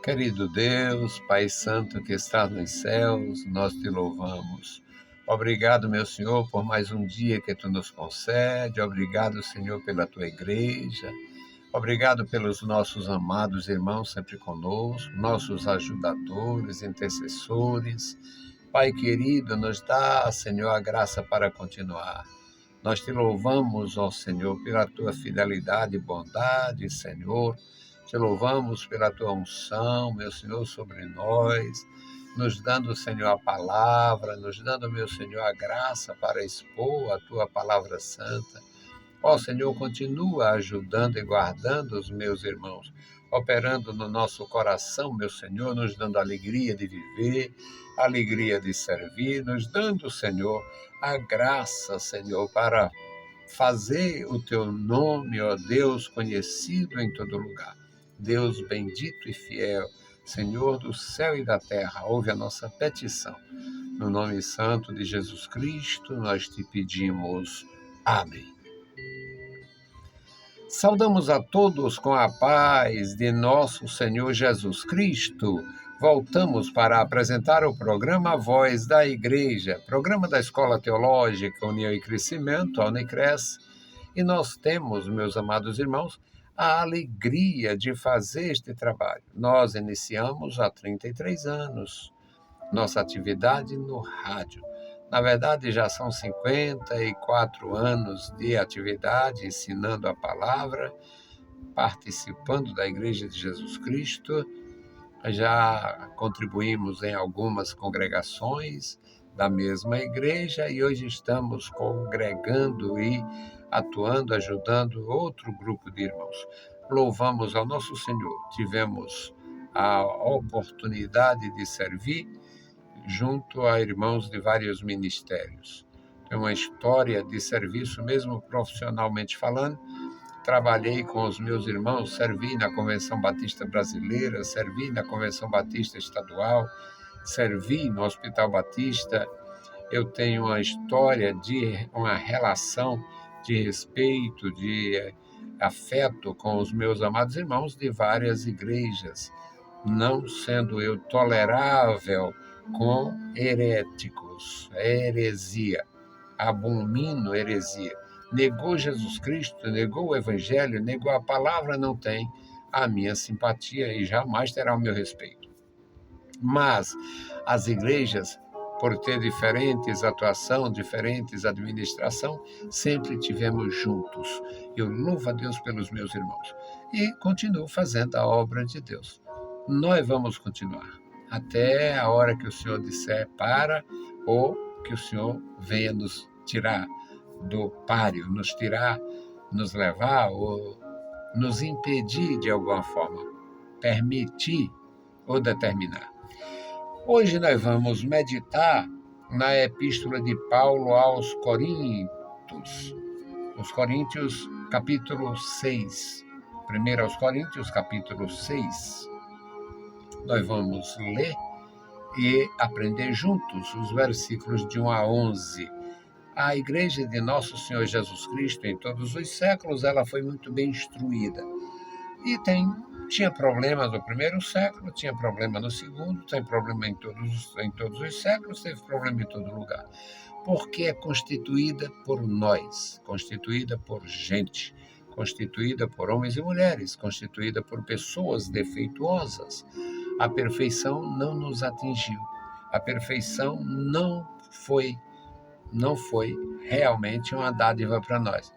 Querido Deus, Pai Santo que estás nos céus, nós te louvamos. Obrigado, meu Senhor, por mais um dia que tu nos concede. Obrigado, Senhor, pela tua igreja. Obrigado pelos nossos amados irmãos sempre conosco, nossos ajudadores, intercessores. Pai querido, nos dá, Senhor, a graça para continuar. Nós te louvamos, ó Senhor, pela tua fidelidade e bondade, Senhor. Te louvamos pela tua unção, meu Senhor, sobre nós, nos dando, Senhor, a palavra, nos dando, meu Senhor, a graça para expor a tua palavra santa. Ó Senhor, continua ajudando e guardando os meus irmãos, operando no nosso coração, meu Senhor, nos dando alegria de viver, alegria de servir, nos dando, Senhor, a graça, Senhor, para fazer o teu nome, ó Deus, conhecido em todo lugar. Deus bendito e fiel, Senhor do céu e da terra, ouve a nossa petição. No nome santo de Jesus Cristo, nós te pedimos. Amém. Saudamos a todos com a paz de nosso Senhor Jesus Cristo. Voltamos para apresentar o programa Voz da Igreja, programa da Escola Teológica União e Crescimento, a Unicres. E nós temos, meus amados irmãos, a alegria de fazer este trabalho. Nós iniciamos há 33 anos nossa atividade no rádio. Na verdade, já são 54 anos de atividade, ensinando a palavra, participando da Igreja de Jesus Cristo. Já contribuímos em algumas congregações da mesma igreja e hoje estamos congregando e atuando, ajudando outro grupo de irmãos. Louvamos ao nosso Senhor. Tivemos a oportunidade de servir junto a irmãos de vários ministérios. Tem uma história de serviço, mesmo profissionalmente falando. Trabalhei com os meus irmãos, servi na Convenção Batista Brasileira, servi na Convenção Batista Estadual, servi no Hospital Batista. Eu tenho uma história de uma relação de respeito, de afeto com os meus amados irmãos de várias igrejas, não sendo eu tolerável com heréticos, heresia, abomino heresia. Negou Jesus Cristo, negou o Evangelho, negou a palavra, não tem a minha simpatia e jamais terá o meu respeito. Mas as igrejas, por ter diferentes atuação, diferentes administração, sempre tivemos juntos. Eu louvo a Deus pelos meus irmãos e continuo fazendo a obra de Deus. Nós vamos continuar até a hora que o Senhor disser para, ou que o Senhor venha nos tirar do páreo, nos tirar, nos levar ou nos impedir de alguma forma, permitir ou determinar. Hoje nós vamos meditar na epístola de Paulo aos Coríntios, os Coríntios capítulo 6, 1 aos Coríntios capítulo 6. Nós vamos ler e aprender juntos os versículos de 1 a 11. A igreja de nosso Senhor Jesus Cristo, em todos os séculos, ela foi muito bem instruída. E tinha problemas no primeiro século, tinha problema no segundo, tem problema em todos os séculos, teve problema em todo lugar. Porque é constituída por nós, constituída por gente, constituída por homens e mulheres, constituída por pessoas defeituosas. A perfeição não nos atingiu. A perfeição não foi realmente uma dádiva para nós.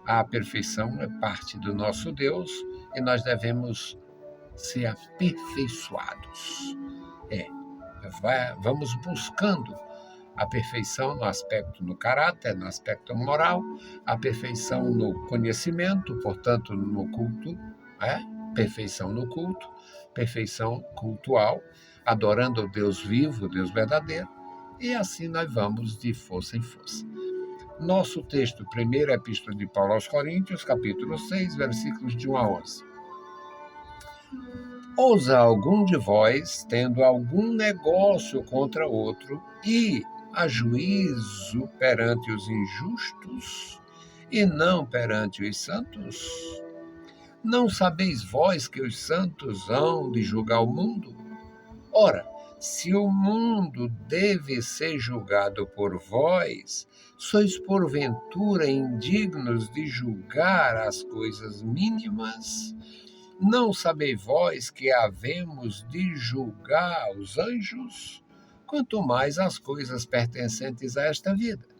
A perfeição é parte do nosso Deus e nós devemos ser aperfeiçoados. Vamos buscando a perfeição no aspecto no caráter, no aspecto moral, a perfeição no conhecimento, portanto, no culto, perfeição no culto, perfeição cultual, adorando o Deus vivo, o Deus verdadeiro, e assim nós vamos de força em força. Nosso texto, primeira epístola de Paulo aos Coríntios, capítulo 6, versículos de 1 a 11. Ousa algum de vós, tendo algum negócio contra outro, e a juízo perante os injustos, e não perante os santos? Não sabeis vós que os santos hão de julgar o mundo? Ora, se o mundo deve ser julgado por vós, sois porventura indignos de julgar as coisas mínimas? Não sabeis vós que havemos de julgar os anjos? Quanto mais as coisas pertencentes a esta vida.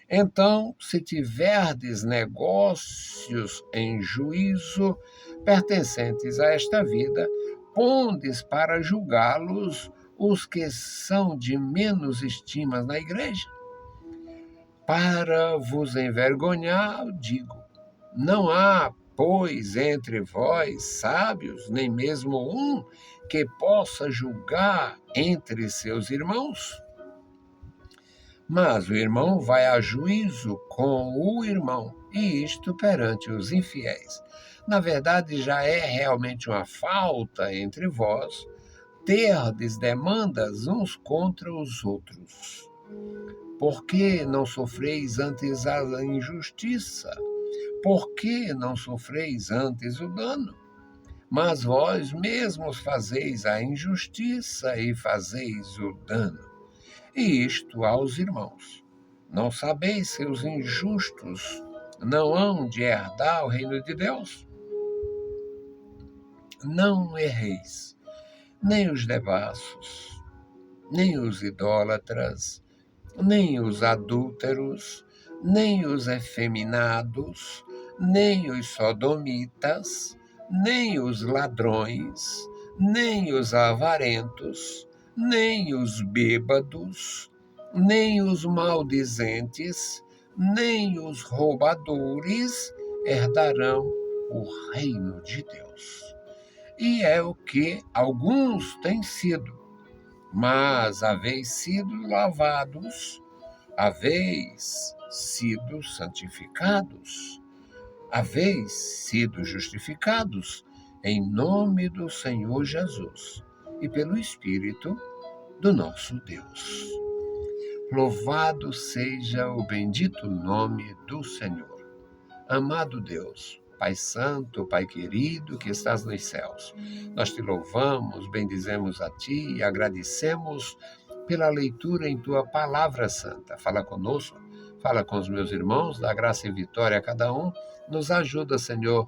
Então, se tiverdes negócios em juízo pertencentes a esta vida, pondes para julgá-los os que são de menos estima na igreja. Para vos envergonhar, digo, não há, pois, entre vós sábios, nem mesmo um que possa julgar entre seus irmãos? Mas o irmão vai a juízo com o irmão, e isto perante os infiéis. Na verdade, já é realmente uma falta entre vós terdes demandas uns contra os outros. Por que não sofreis antes a injustiça? Por que não sofreis antes o dano? Mas vós mesmos fazeis a injustiça e fazeis o dano. E isto aos irmãos. Não sabeis que os injustos não hão de herdar o reino de Deus? Não erreis, nem os devassos, nem os idólatras, nem os adúlteros, nem os efeminados, nem os sodomitas, nem os ladrões, nem os avarentos, nem os bêbados, nem os maldizentes, nem os roubadores herdarão o reino de Deus. E é o que alguns têm sido, mas haveis sido lavados, haveis sido santificados, haveis sido justificados em nome do Senhor Jesus e pelo Espírito do nosso Deus. Louvado seja o bendito nome do Senhor. Amado Deus, Pai Santo, Pai querido que estás nos céus, nós te louvamos, bendizemos a Ti e agradecemos pela leitura em Tua Palavra Santa. Fala conosco, fala com os meus irmãos, dá graça e vitória a cada um, nos ajuda, Senhor,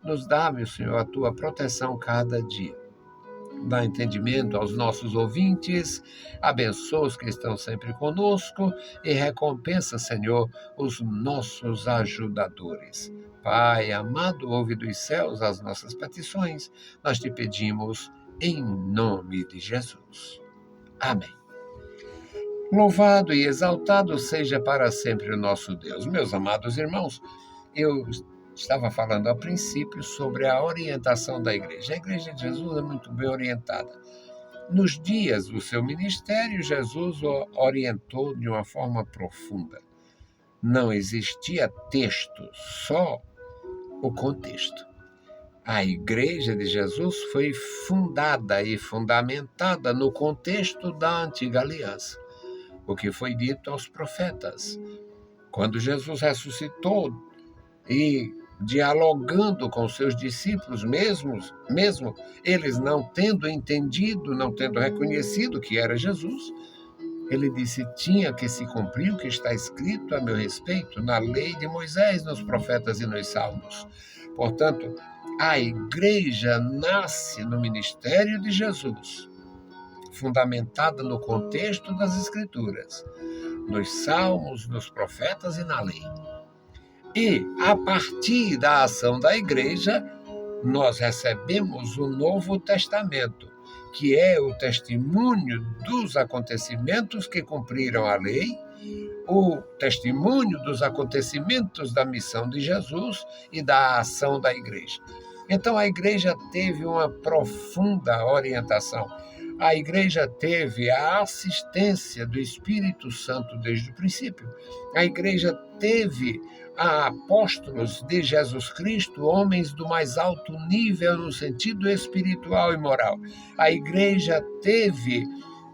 nos dá, meu Senhor, a Tua proteção cada dia. Dá entendimento aos nossos ouvintes, abençoa os que estão sempre conosco e recompensa, Senhor, os nossos ajudadores. Pai amado, ouve dos céus as nossas petições, nós te pedimos em nome de Jesus. Amém. Louvado e exaltado seja para sempre o nosso Deus. Meus amados irmãos, eu estava falando a princípio sobre a orientação da igreja. A igreja de Jesus é muito bem orientada. Nos dias do seu ministério, Jesus o orientou de uma forma profunda. Não existia texto, só o contexto. A igreja de Jesus foi fundada e fundamentada no contexto da antiga aliança, o que foi dito aos profetas. Quando Jesus ressuscitou e dialogando com seus discípulos mesmo eles não tendo entendido, não tendo reconhecido que era Jesus, ele disse, tinha que se cumprir o que está escrito a meu respeito na lei de Moisés, nos profetas e nos salmos. Portanto, a igreja nasce no ministério de Jesus, fundamentada no contexto das Escrituras, nos salmos, nos profetas e na lei. E, a partir da ação da igreja, nós recebemos o Novo Testamento, que é o testemunho dos acontecimentos que cumpriram a lei, o testemunho dos acontecimentos da missão de Jesus e da ação da igreja. Então, a igreja teve uma profunda orientação. A igreja teve a assistência do Espírito Santo desde o princípio. A igreja teve apóstolos de Jesus Cristo, homens do mais alto nível no sentido espiritual e moral. A igreja teve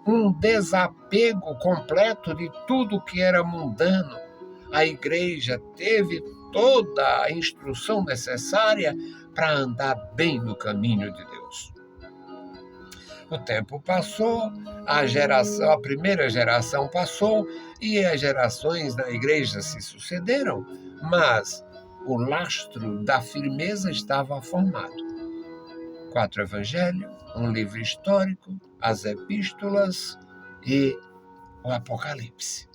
um desapego completo de tudo que era mundano. A igreja teve toda a instrução necessária para andar bem no caminho de Deus. O tempo passou, a primeira geração passou e as gerações da igreja se sucederam, mas o lastro da firmeza estava formado. 4 evangelhos, um livro histórico, as epístolas e o Apocalipse.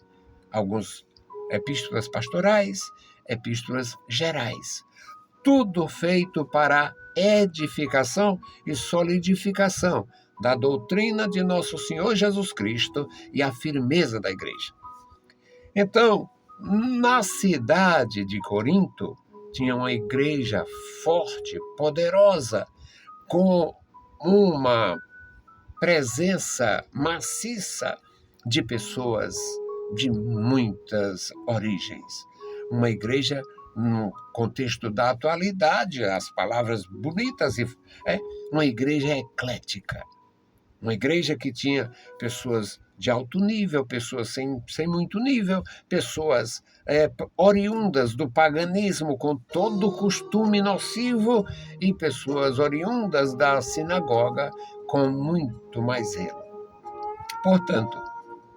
Algumas epístolas pastorais, epístolas gerais. Tudo feito para edificação e solidificação da doutrina de nosso Senhor Jesus Cristo e a firmeza da igreja. Então, na cidade de Corinto, tinha uma igreja forte, poderosa, com uma presença maciça de pessoas de muitas origens. Uma igreja no contexto da atualidade, as palavras bonitas, uma igreja eclética. Uma igreja que tinha pessoas de alto nível, pessoas sem muito nível, pessoas oriundas do paganismo com todo o costume nocivo e pessoas oriundas da sinagoga com muito mais zelo. Portanto,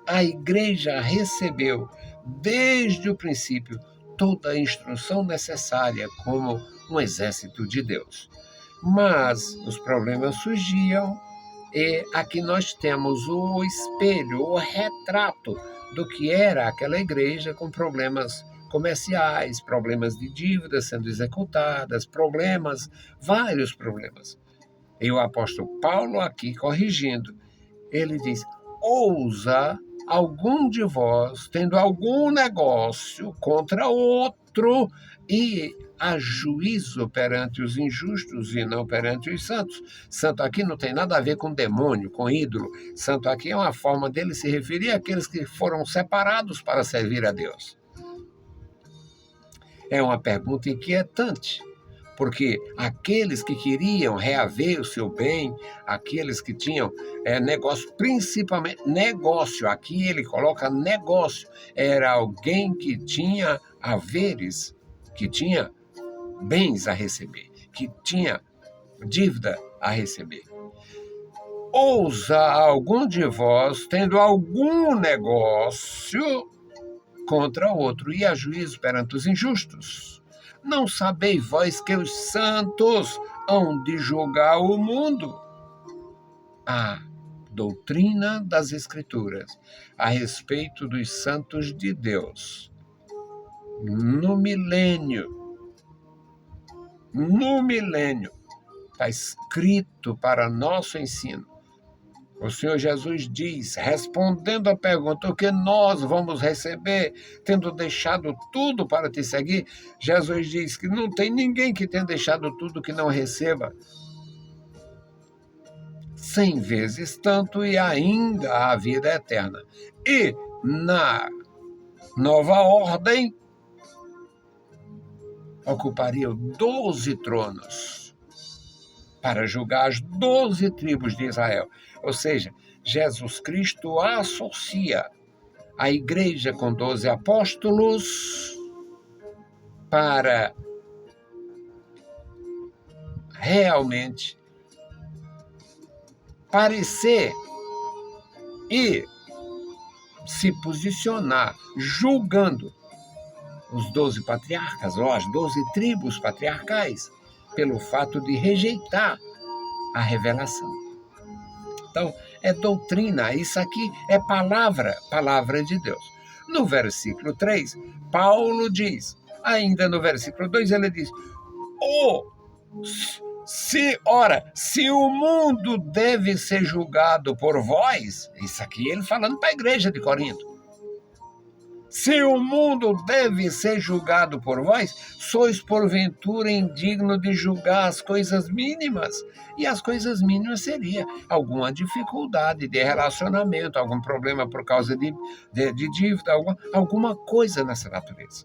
a igreja recebeu desde o princípio toda a instrução necessária como um exército de Deus. Mas os problemas surgiam e aqui nós temos o espelho, o retrato do que era aquela igreja com problemas comerciais, problemas de dívidas sendo executadas, vários problemas. E o apóstolo Paulo aqui corrigindo, ele diz: ousa algum de vós, tendo algum negócio contra outro, e a juízo perante os injustos e não perante os santos. Santo aqui não tem nada a ver com demônio, com ídolo. Santo aqui é uma forma dele se referir àqueles que foram separados para servir a Deus. É uma pergunta inquietante, porque aqueles que queriam reaver o seu bem, aqueles que tinham negócio, principalmente negócio, aqui ele coloca negócio, era alguém que tinha haveres, que tinha bens a receber, que tinha dívida a receber. Ousa algum de vós, tendo algum negócio contra outro, e a juízo perante os injustos. Não sabeis vós que os santos hão de julgar o mundo? A doutrina das Escrituras a respeito dos santos de Deus. No milênio, está escrito para nosso ensino. O Senhor Jesus diz, respondendo à pergunta, o que nós vamos receber, tendo deixado tudo para te seguir? Jesus diz que não tem ninguém que tenha deixado tudo que não receba 100 vezes tanto e ainda a vida eterna. E na nova ordem, ocupariam 12 tronos para julgar as 12 tribos de Israel. Ou seja, Jesus Cristo associa a igreja com 12 apóstolos para realmente parecer e se posicionar julgando os 12 patriarcas, ou as 12 tribos patriarcais, pelo fato de rejeitar a revelação. Então, é doutrina, isso aqui é palavra de Deus. No versículo 3, Paulo diz, ainda no versículo 2, ele diz, se o mundo deve ser julgado por vós, isso aqui ele falando para a igreja de Corinto, se o mundo deve ser julgado por vós, sois porventura indigno de julgar as coisas mínimas. E as coisas mínimas seria alguma dificuldade de relacionamento, algum problema por causa de dívida, alguma coisa nessa natureza.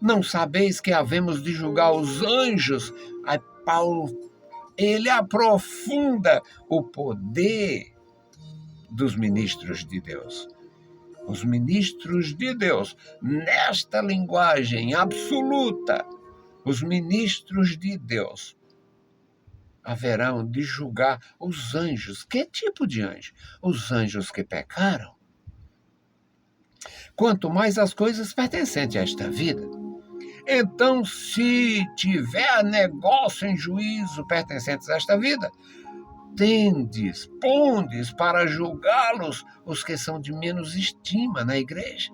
Não sabeis que havemos de julgar os anjos? Aí Paulo, ele aprofunda o poder dos ministros de Deus. Os ministros de Deus, nesta linguagem absoluta, os ministros de Deus haverão de julgar os anjos. Que tipo de anjo? Os anjos que pecaram. Quanto mais as coisas pertencentes a esta vida. Então, se tiver negócio em juízo pertencentes a esta vida, pondes para julgá-los os que são de menos estima na igreja.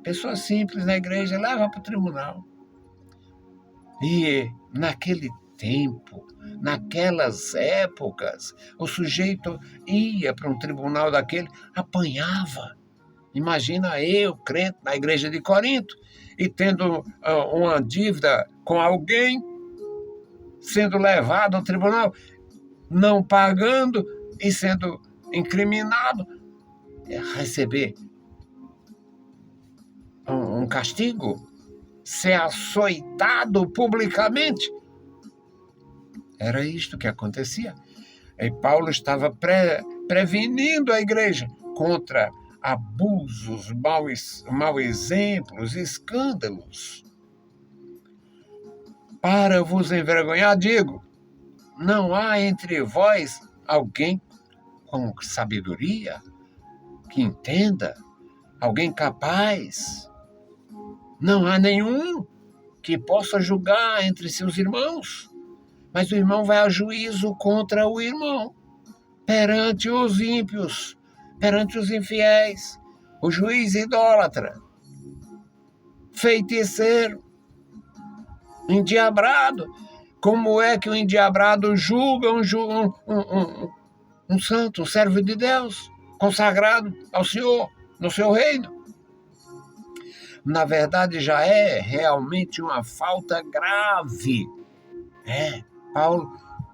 Pessoas simples na igreja leva para o tribunal. E naquele tempo, naquelas épocas, o sujeito ia para um tribunal daquele, apanhava. Imagina eu, crente, na igreja de Corinto, e tendo uma dívida com alguém, sendo levado ao tribunal, não pagando e sendo incriminado, receber um castigo, ser açoitado publicamente. Era isto que acontecia. E Paulo estava prevenindo a igreja contra abusos, mau exemplos, escândalos. Para vos envergonhar, digo, não há entre vós alguém com sabedoria, que entenda, alguém capaz. Não há nenhum que possa julgar entre seus irmãos, mas o irmão vai a juízo contra o irmão, perante os ímpios, perante os infiéis, o juiz idólatra, feiticeiro, endiabrado. Como é que o endiabrado julga um santo, um servo de Deus, consagrado ao Senhor, no seu reino? Na verdade, já é realmente uma falta grave.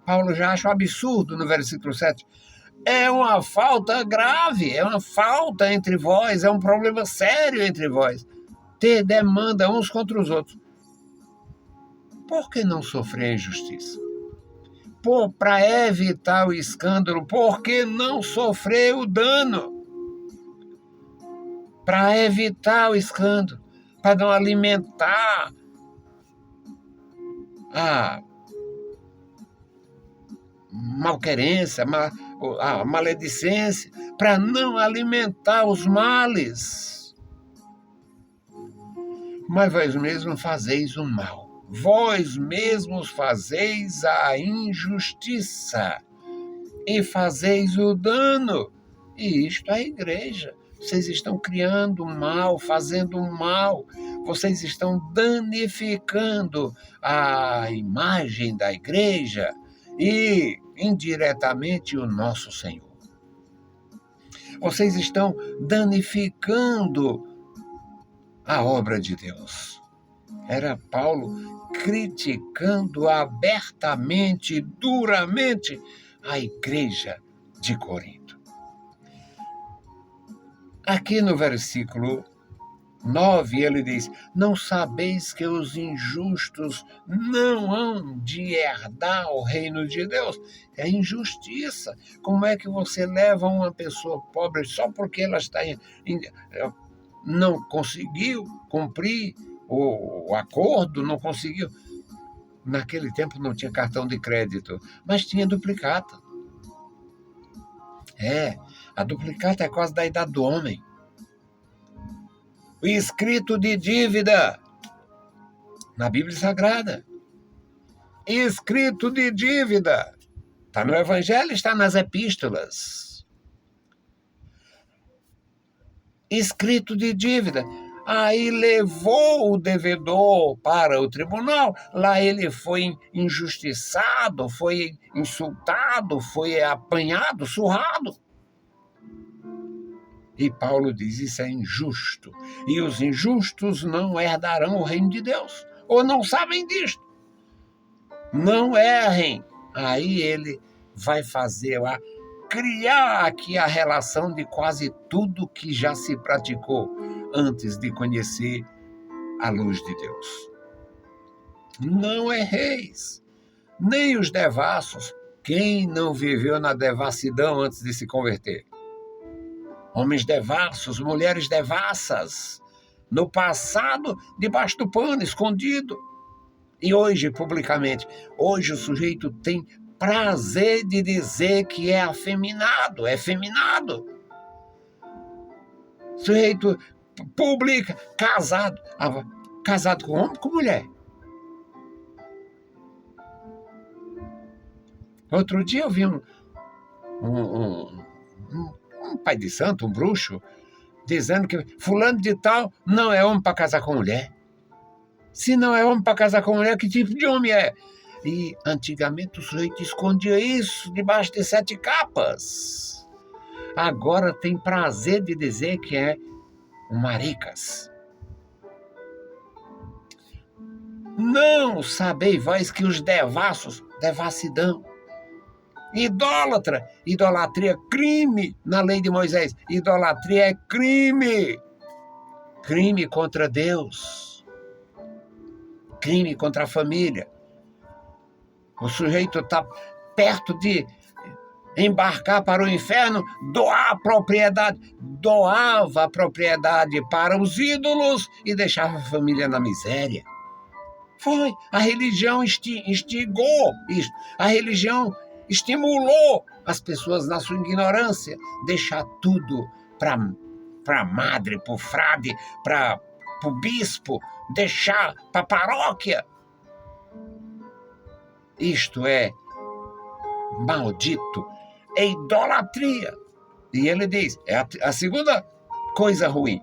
Paulo já acha um absurdo no versículo 7. É uma falta grave, é uma falta entre vós, é um problema sério entre vós. Ter demanda uns contra os outros. Por que não sofrer a injustiça? Para evitar o escândalo, por que não sofrer o dano? Para evitar o escândalo, para não alimentar a malquerência, a maledicência, para não alimentar os males. Mas vós mesmos fazeis o mal. Vós mesmos fazeis a injustiça e fazeis o dano. E isto é a igreja. Vocês estão criando mal, fazendo mal. Vocês estão danificando a imagem da igreja e, indiretamente, o nosso Senhor. Vocês estão danificando a obra de Deus. Era Paulo criticando abertamente, duramente, a igreja de Corinto. Aqui no versículo 9, ele diz, não sabeis que os injustos não hão de herdar o reino de Deus? É injustiça. Como é que você leva uma pessoa pobre só porque ela não conseguiu cumprir o acordo, não conseguiu? Naquele tempo não tinha cartão de crédito, mas tinha duplicata. A duplicata é quase da idade do homem. O escrito de dívida na Bíblia Sagrada. Escrito de dívida. Está no Evangelho, está nas epístolas. Escrito de dívida. Aí levou o devedor para o tribunal. Lá ele foi injustiçado, foi insultado, foi apanhado, surrado. E Paulo diz, isso é injusto. E os injustos não herdarão o reino de Deus. Ou não sabem disto. Não errem. Aí ele vai criar aqui a relação de quase tudo que já se praticou antes de conhecer a luz de Deus. Não erreis. Nem os devassos. Quem não viveu na devassidão antes de se converter? Homens devassos, mulheres devassas, No passado, debaixo do pano, escondido. E hoje, publicamente, hoje o sujeito tem prazer de dizer que é afeminado, é feminado. O sujeito publica, casado com homem, com mulher. Outro dia eu vi um pai de santo, um bruxo, dizendo que fulano de tal não é homem para casar com mulher. Se não é homem para casar com mulher, que tipo de homem é? E antigamente o sujeito escondia isso debaixo de 7 capas. Agora tem prazer de dizer que é um maricas. Não sabei vós que os devassos, devassidão, idólatra, idolatria, crime na lei de Moisés. Idolatria é crime. Crime contra Deus. Crime contra a família. O sujeito está perto de embarcar para o inferno, doar a propriedade. Doava a propriedade para os ídolos e deixava a família na miséria. Foi. A religião instigou isso. A religião estimulou as pessoas na sua ignorância, deixar tudo para a madre, para o frade, para o bispo, deixar para a paróquia. Isto é maldito, é idolatria. E ele diz, é a segunda coisa ruim.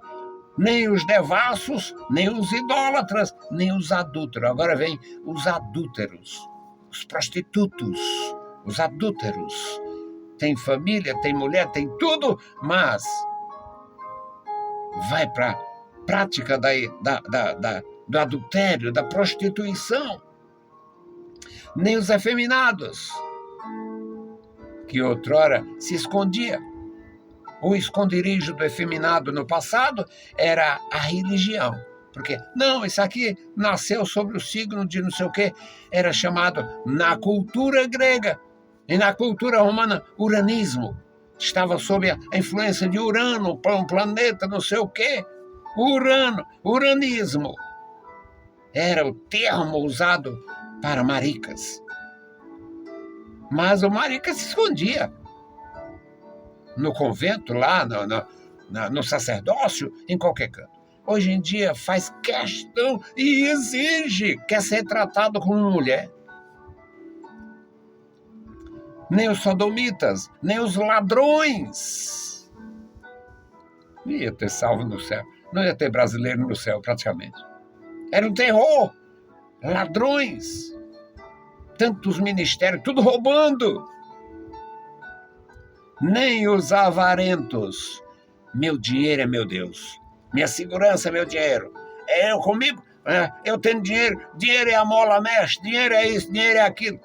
Nem os devassos, nem os idólatras, nem os adúlteros. Agora vem os adúlteros, os prostitutos, os adúlteros. Tem família, tem mulher, tem tudo, mas vai para a prática do adultério, da prostituição. Nem os afeminados, que outrora se escondia. O esconderijo do efeminado no passado era a religião. Porque, não, isso aqui nasceu sobre o signo de não sei o quê. Era chamado, na cultura grega e na cultura romana, uranismo. Estava sob a influência de Urano, um planeta não sei o quê. Uranismo. Era o termo usado para maricas. Mas o marica se escondia. No convento, lá no sacerdócio, em qualquer canto. Hoje em dia faz questão e exige, quer ser tratado como mulher. Nem os sodomitas, nem os ladrões. Não ia ter salvo no céu. Não ia ter brasileiro no céu, praticamente. Era um terror. Ladrões. Tantos ministérios, tudo roubando. Nem os avarentos. Meu dinheiro é meu Deus. Minha segurança é meu dinheiro. É eu comigo? Eu tenho dinheiro. Dinheiro é a mola mexe. Dinheiro é isso, dinheiro é aquilo.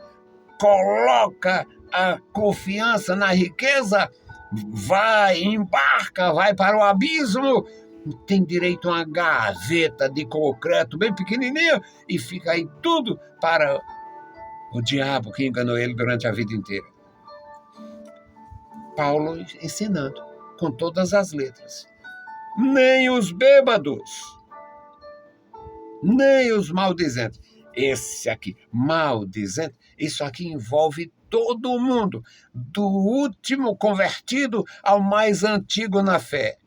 Coloca a confiança na riqueza. Vai, embarca, vai para o abismo. Tem direito a uma gaveta de concreto bem pequenininha e fica aí tudo para o diabo que enganou ele durante a vida inteira. Paulo ensinando com todas as letras. Nem os bêbados, nem os maldizentes. Esse aqui, maldizente, isso aqui envolve todo mundo, do último convertido ao mais antigo na fé.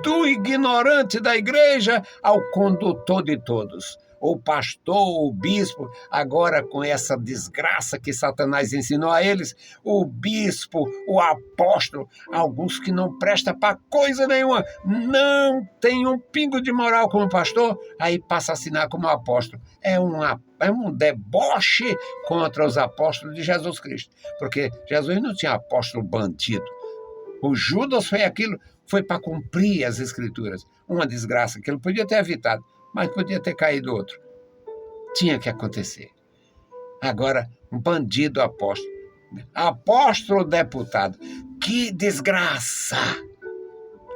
Do ignorante da igreja ao condutor de todos. O pastor, o bispo, agora com essa desgraça que Satanás ensinou a eles, o bispo, o apóstolo, alguns que não prestam para coisa nenhuma, não tem um pingo de moral como pastor, aí passa a assinar como apóstolo. É um deboche contra os apóstolos de Jesus Cristo, porque Jesus não tinha apóstolo bandido. O Judas foi para cumprir as escrituras. Uma desgraça que ele podia ter evitado, mas podia ter caído outro. Tinha que acontecer. Agora, um bandido apóstolo. Apóstolo deputado. Que desgraça!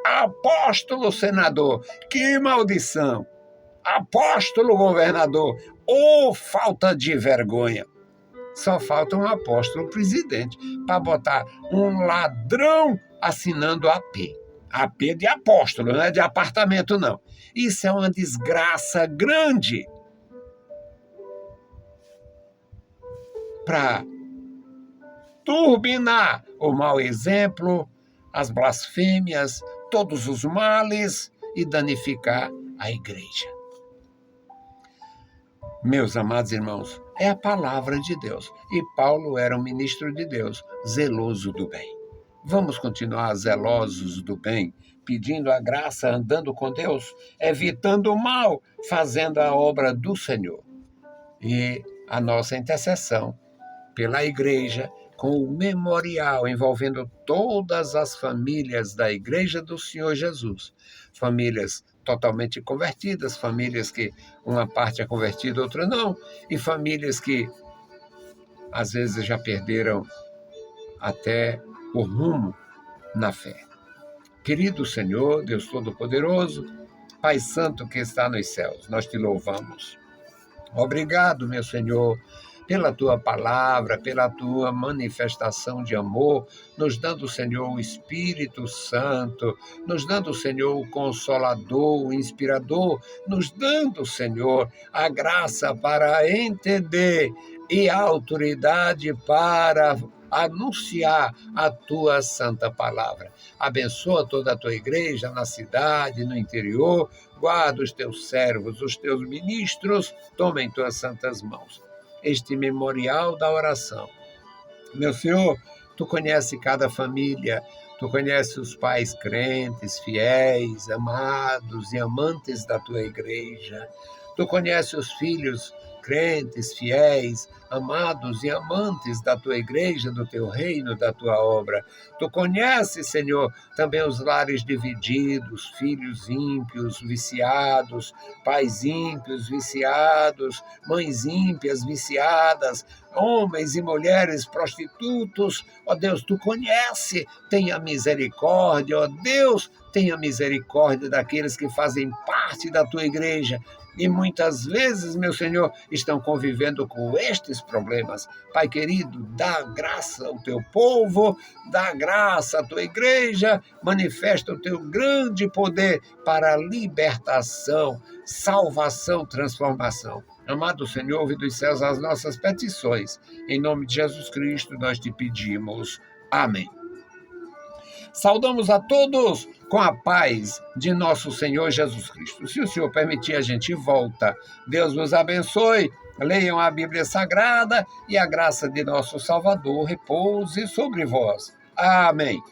Apóstolo senador. Que maldição! Apóstolo governador. Ô, falta de vergonha! Só falta um apóstolo presidente para botar um ladrão assinando AP. AP de apóstolo, não é de apartamento, não. Isso é uma desgraça grande para turbinar o mau exemplo, as blasfêmias, todos os males e danificar a igreja. Meus amados irmãos, é a palavra de Deus. E Paulo era um ministro de Deus, zeloso do bem. Vamos continuar zelosos do bem, pedindo a graça, andando com Deus, evitando o mal, fazendo a obra do Senhor. E a nossa intercessão pela igreja, com o memorial envolvendo todas as famílias da Igreja do Senhor Jesus. Famílias totalmente convertidas, famílias que uma parte é convertida, outra não, e famílias que às vezes já perderam até o rumo na fé. Querido Senhor, Deus Todo-Poderoso, Pai Santo que está nos céus, nós te louvamos. Obrigado, meu Senhor, pela tua palavra, pela tua manifestação de amor, nos dando, Senhor, o Espírito Santo, nos dando, Senhor, o Consolador, o Inspirador, nos dando, Senhor, a graça para entender e a autoridade para anunciar a tua santa palavra. Abençoa toda a tua igreja na cidade, no interior, guarda os teus servos, os teus ministros, toma em tuas santas mãos este memorial da oração. Meu Senhor, tu conheces cada família, tu conheces os pais crentes, fiéis, amados e amantes da tua igreja. Tu conheces os filhos crentes, fiéis, amados e amantes da tua igreja, do teu reino, da tua obra. Tu conheces, Senhor, também os lares divididos, filhos ímpios, viciados, pais ímpios, viciados, mães ímpias, viciadas, homens e mulheres prostitutos. Ó Deus, tu conhece, tenha misericórdia, ó Deus, tenha misericórdia daqueles que fazem parte da tua igreja e muitas vezes, meu Senhor, estão convivendo com estes problemas. Pai querido, dá graça ao teu povo, dá graça à tua igreja, manifesta o teu grande poder para a libertação, salvação, transformação. Amado Senhor, ouve dos céus as nossas petições. Em nome de Jesus Cristo nós te pedimos. Amém. Saudamos a todos com a paz de nosso Senhor Jesus Cristo. Se o Senhor permitir, a gente volta. Deus vos abençoe. Leiam a Bíblia Sagrada e a graça de nosso Salvador repouse sobre vós. Amém.